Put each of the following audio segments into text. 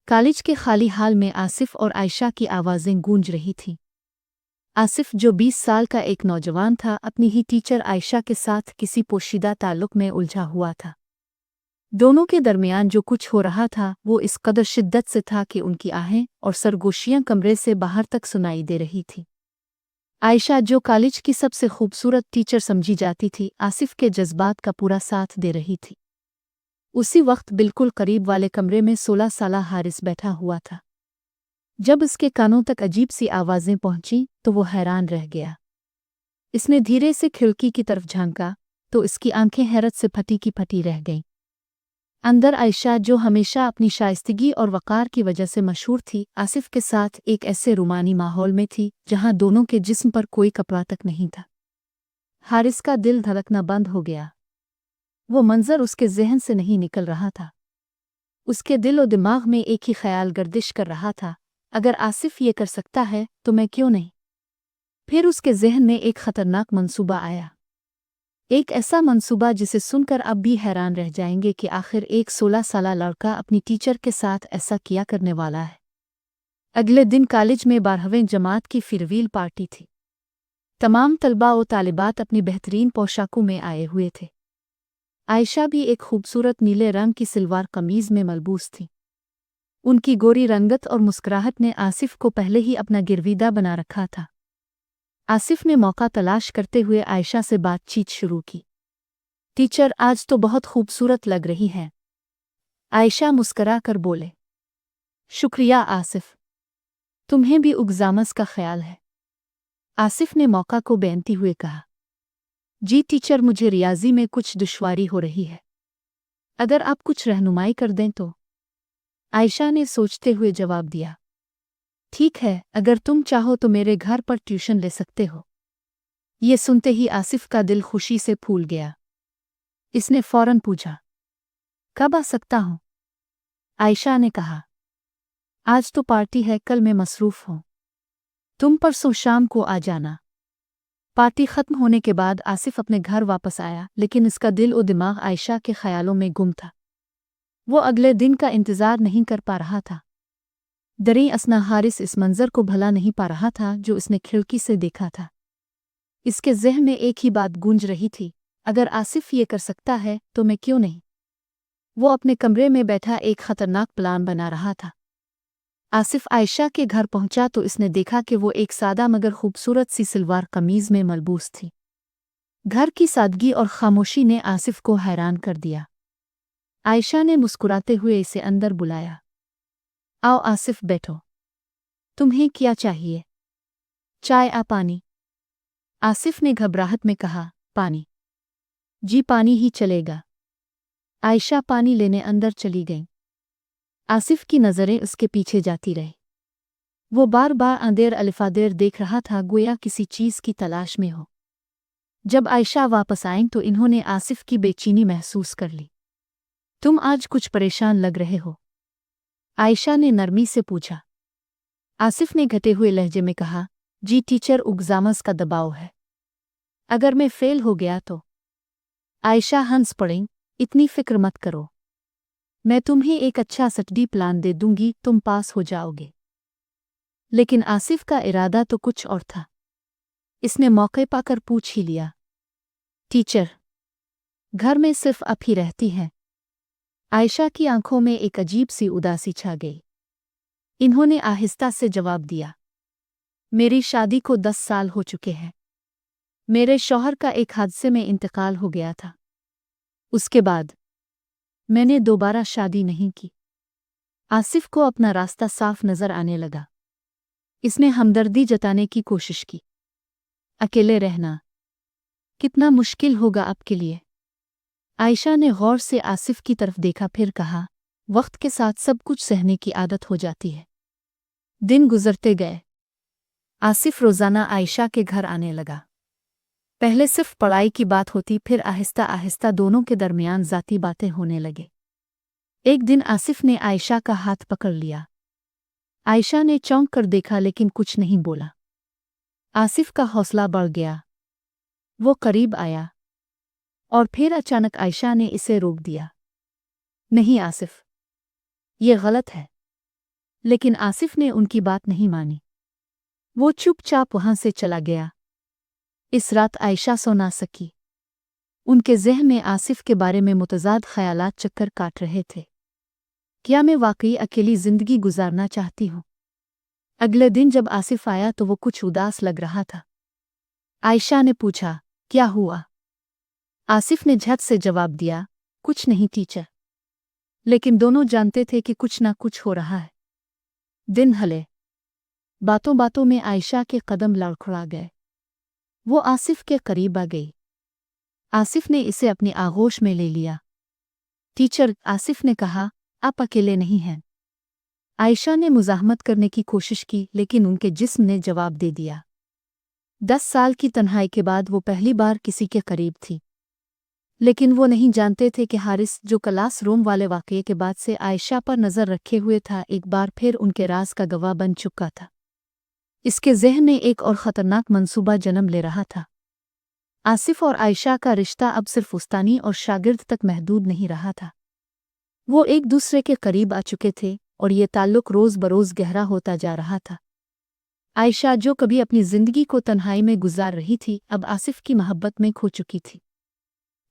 College के खाली हाल में आसिफ और आयशा की आवाज़ें गूंज रही थीं। आसिफ, जो 20 साल का एक नौजवान था, अपनी ही टीचर आयशा के साथ किसी पोशीदा ताल्लुक में उलझा हुआ था। दोनों के दरमियान जो कुछ हो रहा था वो इस कदर शिद्दत से था कि उनकी आहें और सरगोशियां कमरे से बाहर तक सुनाई दे रही थी। आयशा, जो कॉलेज की सबसे खूबसूरत टीचर समझी जाती थी, आसिफ के जज्बात का पूरा साथ दे रही थी। उसी वक्त बिल्कुल करीब वाले कमरे में 16 साला हारिस बैठा हुआ था। जब उसके कानों तक अजीब सी आवाज़ें पहुंची तो वो हैरान रह गया। इसने धीरे से खिड़की की तरफ झांका तो इसकी आंखें हैरत से फटी की फटी रह गईं। अंदर आयशा, जो हमेशा अपनी शाइस्तगी और वक़ार की वजह से मशहूर थी, आसिफ के साथ एक ऐसे रूमानी माहौल में थी जहां दोनों के जिस्म पर कोई कपड़ा तक नहीं था। हारिस का दिल धड़कना बंद हो गया। वो मंजर उसके ज़हन से नहीं निकल रहा था। उसके दिल और दिमाग में एक ही ख्याल गर्दिश कर रहा था, अगर आसिफ ये कर सकता है तो मैं क्यों नहीं। फिर उसके ज़हन में एक ख़तरनाक मंसूबा आया। एक ऐसा मंसूबा जिसे सुनकर अब भी हैरान रह जाएंगे कि आखिर एक 16 साला लड़का अपनी टीचर के साथ ऐसा किया करने वाला है। अगले दिन कॉलेज में 12वीं जमात की फेयरवेल पार्टी थी। तमाम तलबा और तालिबात अपनी बेहतरीन पोशाकों में आए हुए थे। आयशा भी एक खूबसूरत नीले रंग की सलवार कमीज़ में मलबूस थी। उनकी गोरी रंगत और मुस्कुराहट ने आसिफ को पहले ही अपना गिरविदा बना रखा था। आसिफ ने मौका तलाश करते हुए आयशा से बातचीत शुरू की। टीचर, आज तो बहुत खूबसूरत लग रही है। आयशा मुस्करा कर बोले। शुक्रिया आसिफ, तुम्हें भी उग्जामस का ख्याल है। आसिफ ने मौका को बेनती हुए कहा। जी टीचर, मुझे रियाजी में कुछ दुश्वारी हो रही है, अगर आप कुछ रहनुमाई कर दें तो। आयशा ने सोचते हुए जवाब दिया। ठीक है, अगर तुम चाहो तो मेरे घर पर ट्यूशन ले सकते हो। ये सुनते ही आसिफ का दिल खुशी से फूल गया। इसने फौरन पूछा, कब आ सकता हूँ? आयशा ने कहा, आज तो पार्टी है, कल मैं मसरूफ़ हूँ। तुम परसों शाम को आ जाना। पार्टी ख़त्म होने के बाद आसिफ अपने घर वापस आया, लेकिन इसका दिल और दिमाग आयशा के ख्यालों में गुम था। वो अगले दिन का इंतज़ार नहीं कर पा रहा था। दरी असना हारिस इस मंज़र को भला नहीं पा रहा था जो इसने खिड़की से देखा था। इसके ज़हन में एक ही बात गूंज रही थी, अगर आसिफ ये कर सकता है तो मैं क्यों नहीं। वो अपने कमरे में बैठा एक ख़तरनाक प्लान बना रहा था। आसिफ आयशा के घर पहुंचा तो इसने देखा कि वो एक सादा मगर खूबसूरत सी सलवार कमीज़ में मलबूस थी। घर की सादगी और खामोशी ने आसिफ को हैरान कर दिया। आयशा ने मुस्कुराते हुए इसे अंदर बुलाया। आओ आसिफ, बैठो। तुम्हें क्या चाहिए? चाय या पानी? आसिफ ने घबराहट में कहा। पानी। जी, पानी ही चलेगा। आयशा पानी लेने अंदर चली गई। आसिफ की नज़रें उसके पीछे जाती रही। वो बार बार अंधेर अलिफादेर देख रहा था, गोया किसी चीज़ की तलाश में हो। जब आयशा वापस आईं तो इन्होंने आसिफ की बेचैनी महसूस कर ली। तुम आज कुछ परेशान लग रहे हो, आयशा ने नरमी से पूछा। आसिफ ने घटे हुए लहजे में कहा, जी टीचर, एग्जाम्स का दबाव है। अगर मैं फेल हो गया तो? आयशा हंस पड़ी। इतनी फिक्र मत करो, मैं तुम्हें एक अच्छा स्टडी प्लान दे दूंगी, तुम पास हो जाओगे। लेकिन आसिफ का इरादा तो कुछ और था। इसने मौके पाकर पूछ ही लिया, टीचर, घर में सिर्फ आप ही रहती हैं? आयशा की आंखों में एक अजीब सी उदासी छा गई। इन्होंने आहिस्ता से जवाब दिया, मेरी शादी को 10 साल हो चुके हैं। मेरे शौहर का एक हादसे में इंतकाल हो गया था। उसके बाद मैंने दोबारा शादी नहीं की। आसिफ को अपना रास्ता साफ नजर आने लगा। इसने हमदर्दी जताने की कोशिश की। अकेले रहना कितना मुश्किल होगा आपके लिए। आयशा ने गौर से आसिफ की तरफ देखा, फिर कहा, वक्त के साथ सब कुछ सहने की आदत हो जाती है। दिन गुजरते गए। आसिफ रोज़ाना आयशा के घर आने लगा। पहले सिर्फ पढ़ाई की बात होती, फिर आहिस्ता आहिस्ता दोनों के दरमियान ज़ाती बातें होने लगे। एक दिन आसिफ ने आयशा का हाथ पकड़ लिया। आयशा ने चौंक कर देखा लेकिन कुछ नहीं बोला। आसिफ का हौसला बढ़ गया। वो करीब आया और फिर अचानक आयशा ने इसे रोक दिया। नहीं आसिफ, ये गलत है। लेकिन आसिफ ने उनकी बात नहीं मानी। वो चुपचाप वहां से चला गया। इस रात आयशा सो ना सकी। उनके ज़हन में आसिफ के बारे में मुतज़ाद ख़यालात चक्कर काट रहे थे। क्या मैं वाकई अकेली ज़िंदगी गुजारना चाहती हूँ? अगले दिन जब आसिफ आया तो वो कुछ उदास लग रहा था। आयशा ने पूछा, क्या हुआ? आसिफ ने झट से जवाब दिया, कुछ नहीं टीचर। लेकिन दोनों जानते थे कि कुछ ना कुछ हो रहा है। दिन ढले। बातों बातों में आयशा के कदम लड़खड़ा गए। वो आसिफ के करीब आ गई। आसिफ ने इसे अपनी आगोश में ले लिया। टीचर, आसिफ ने कहा, आप अकेले नहीं हैं। आयशा ने मुज़ाहमत करने की कोशिश की, लेकिन उनके जिस्म ने जवाब दे दिया। 10 साल की तन्हाई के बाद वो पहली बार किसी के करीब थी। लेकिन वो नहीं जानते थे कि हारिस, जो क्लास रूम वाले वाक़ये के बाद से आयशा पर नज़र रखे हुए था, एक बार फिर उनके राज का गवाह बन चुका था। इसके ज़हन में एक और ख़तरनाक मंसूबा जन्म ले रहा था। आसिफ और आयशा का रिश्ता अब सिर्फ उस्तानी और शागिर्द तक महदूद नहीं रहा था। वो एक दूसरे के करीब आ चुके थे और ये ताल्लुक रोज़ बरोज़ गहरा होता जा रहा था। आयशा, जो कभी अपनी ज़िंदगी को तन्हाई में गुजार रही थी, अब आसिफ की मोहब्बत में खो चुकी थी।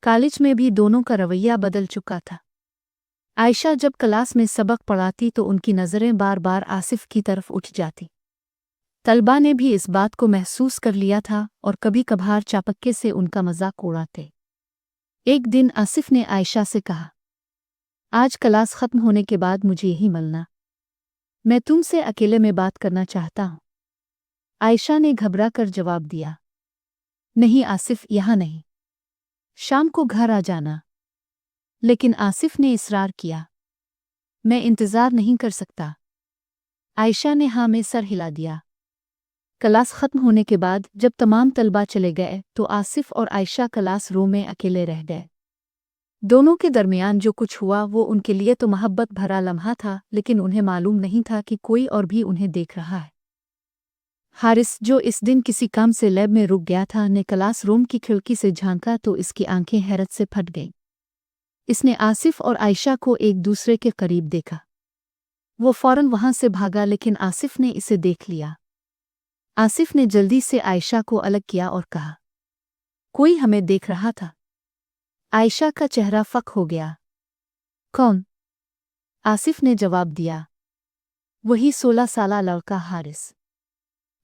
कॉलेज में भी दोनों का रवैया बदल चुका था। आयशा जब क्लास में सबक पढ़ाती तो उनकी नज़रें बार बार आसिफ की तरफ उठ जाती। तलबा ने भी इस बात को महसूस कर लिया था और कभी कभार चापक्के से उनका मजाक उड़ाते। एक दिन आसिफ ने आयशा से कहा, आज क्लास ख़त्म होने के बाद मुझे यहीं मिलना। मैं तुमसे अकेले में बात करना चाहता हूँ। आयशा ने घबरा कर जवाब दिया, नहीं आसिफ, यहाँ नहीं। शाम को घर आ जाना। लेकिन आसिफ ने इसरार किया, मैं इंतज़ार नहीं कर सकता। आयशा ने हाँ में सर हिला दिया। क्लास ख़त्म होने के बाद जब तमाम तलबा चले गए तो आसिफ और आयशा क्लास रूम में अकेले रह गए। दोनों के दरमियान जो कुछ हुआ वो उनके लिए तो मोहब्बत भरा लम्हा था, लेकिन उन्हें मालूम नहीं था कि कोई और भी उन्हें देख रहा है। हारिस, जो इस दिन किसी काम से लैब में रुक गया था, ने क्लास रूम की खिड़की से झांका तो इसकी आंखें हैरत से फट गईं। इसने आसिफ और आयशा को एक दूसरे के करीब देखा। वो फौरन वहां से भागा, लेकिन आसिफ ने इसे देख लिया। आसिफ ने जल्दी से आयशा को अलग किया और कहा, कोई हमें देख रहा था। आयशा का चेहरा फक हो गया। कौन? आसिफ ने जवाब दिया, वही 16 साला लड़का हारिस।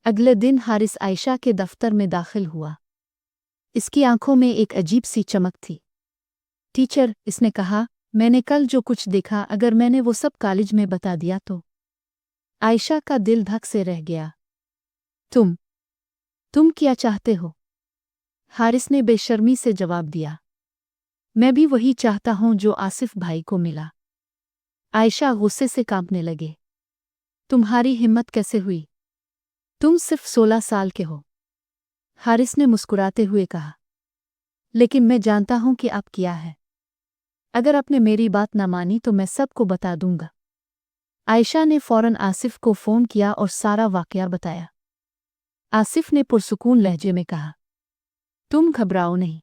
अगले दिन हारिस आयशा के दफ्तर में दाखिल हुआ। इसकी आंखों में एक अजीब सी चमक थी। टीचर, इसने कहा, मैंने कल जो कुछ देखा, अगर मैंने वो सब कॉलेज में बता दिया तो। आयशा का दिल धक से रह गया। तुम क्या चाहते हो? हारिस ने बेशर्मी से जवाब दिया, मैं भी वही चाहता हूं जो आसिफ भाई को मिला। आयशा गुस्से से कांपने लगे। तुम्हारी हिम्मत कैसे हुई? तुम सिर्फ 16 साल के हो। हारिस ने मुस्कुराते हुए कहा, लेकिन मैं जानता हूं कि आप क्या है। अगर आपने मेरी बात ना मानी तो मैं सबको बता दूंगा। आयशा ने फौरन आसिफ को फ़ोन किया और सारा वाकया बताया। आसिफ ने पुरसुकून लहजे में कहा, तुम घबराओ नहीं।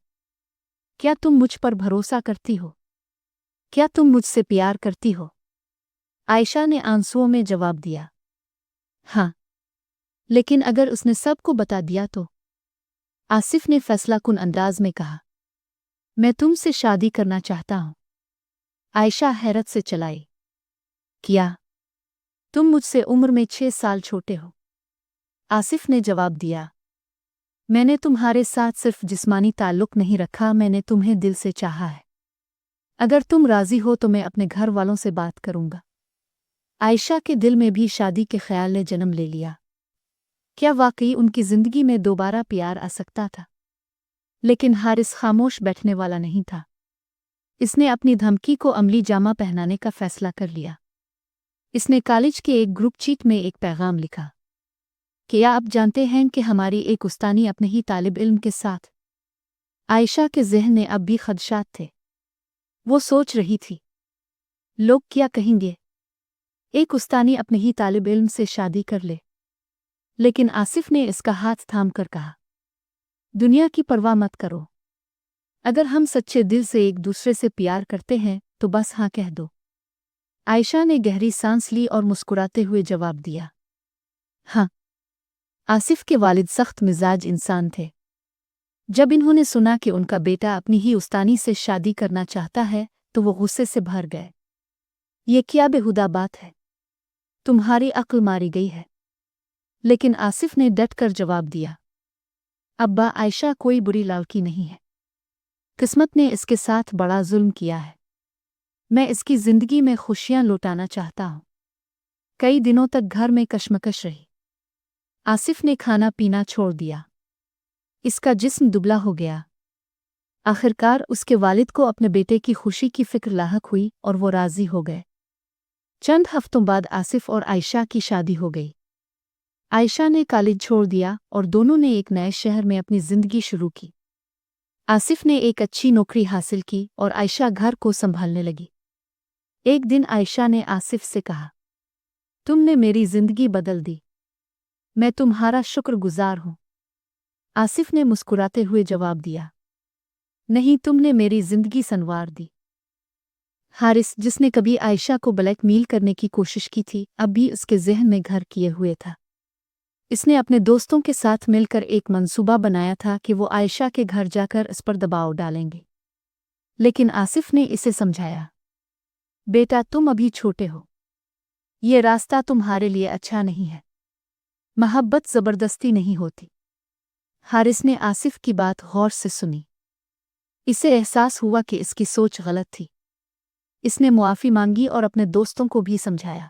क्या तुम मुझ पर भरोसा करती हो? क्या तुम मुझसे प्यार करती हो? आयशा ने आंसुओं में जवाब दिया, हाँ। लेकिन अगर उसने सबको बता दिया तो? आसिफ ने फैसलाकुन अंदाज में कहा, मैं तुमसे शादी करना चाहता हूं। आयशा हैरत से चलाई, क्या? तुम मुझसे उम्र में 6 साल छोटे हो। आसिफ ने जवाब दिया, मैंने तुम्हारे साथ सिर्फ जिस्मानी ताल्लुक नहीं रखा, मैंने तुम्हें दिल से चाहा है। अगर तुम राजी हो तो मैं अपने घर वालों से बात करूंगा। आयशा के दिल में भी शादी के ख्याल ने जन्म ले लिया। क्या वाकई उनकी जिंदगी में दोबारा प्यार आ सकता था? लेकिन हारिस खामोश बैठने वाला नहीं था। इसने अपनी धमकी को अमली जामा पहनाने का फैसला कर लिया। इसने कॉलेज के एक ग्रुप चीट में एक पैगाम लिखा, क्या आप जानते हैं कि हमारी एक उस्तानी अपने ही तालिब इल्म के साथ? आयशा के ज़हन में अब भी खदशात थे। वो सोच रही थी, लोग क्या कहेंगे? एक उस्तानी अपने ही तालिब इल्म से शादी कर ले। लेकिन आसिफ ने इसका हाथ थाम कर कहा, दुनिया की परवाह मत करो। अगर हम सच्चे दिल से एक दूसरे से प्यार करते हैं तो बस हाँ कह दो। عائشہ نے گہری سانس لی اور مسکراتے ہوئے جواب دیا، ہاں۔ آصف کے والد سخت مزاج انسان تھے۔ جب انہوں نے سنا کہ ان کا بیٹا اپنی ہی استانی سے شادی کرنا چاہتا ہے تو وہ غصے سے بھر گئے۔ یہ کیا بےہودہ بات ہے؟ تمہاری عقل ماری گئی ہے۔ لیکن آصف نے ڈٹ کر جواب دیا، ابا، عائشہ کوئی بری لڑکی نہیں ہے۔ قسمت نے اس کے ساتھ بڑا ظلم کیا ہے۔ میں اس کی زندگی میں خوشیاں لوٹانا چاہتا ہوں۔ کئی دنوں تک گھر میں کشمکش رہی۔ آصف نے کھانا پینا چھوڑ دیا۔ اس کا جسم دبلا ہو گیا۔ آخرکار اس کے والد کو اپنے بیٹے کی خوشی کی فکر لاحق ہوئی اور وہ راضی ہو گئے۔ چند ہفتوں بعد آصف اور عائشہ کی شادی ہو گئی۔ عائشہ نے کالج چھوڑ دیا اور دونوں نے ایک نئے شہر میں اپنی زندگی شروع کی۔ آصف نے ایک اچھی نوکری حاصل کی اور عائشہ گھر کو سنبھالنے لگی۔ ایک دن عائشہ نے آصف سے کہا، تم نے میری زندگی بدل دی۔ میں تمہارا شکر گزار ہوں۔ آصف نے مسکراتے ہوئے جواب دیا، نہیں، تم نے میری زندگی سنوار دی۔ حارث، جس نے کبھی عائشہ کو بلیک میل کرنے کی کوشش کی تھی، اب بھی اس کے ذہن میں گھر کیے ہوئے تھا۔ اس نے اپنے دوستوں کے ساتھ مل کر ایک منصوبہ بنایا تھا کہ وہ عائشہ کے گھر جا کر اس پر دباؤ ڈالیں گے۔ لیکن آصف نے اسے سمجھایا، بیٹا، تم ابھی چھوٹے ہو۔ یہ راستہ تمہارے لیے اچھا نہیں ہے۔ محبت زبردستی نہیں ہوتی۔ حارث نے آصف کی بات غور سے سنی۔ اسے احساس ہوا کہ اس کی سوچ غلط تھی۔ اس نے معافی مانگی اور اپنے دوستوں کو بھی سمجھایا۔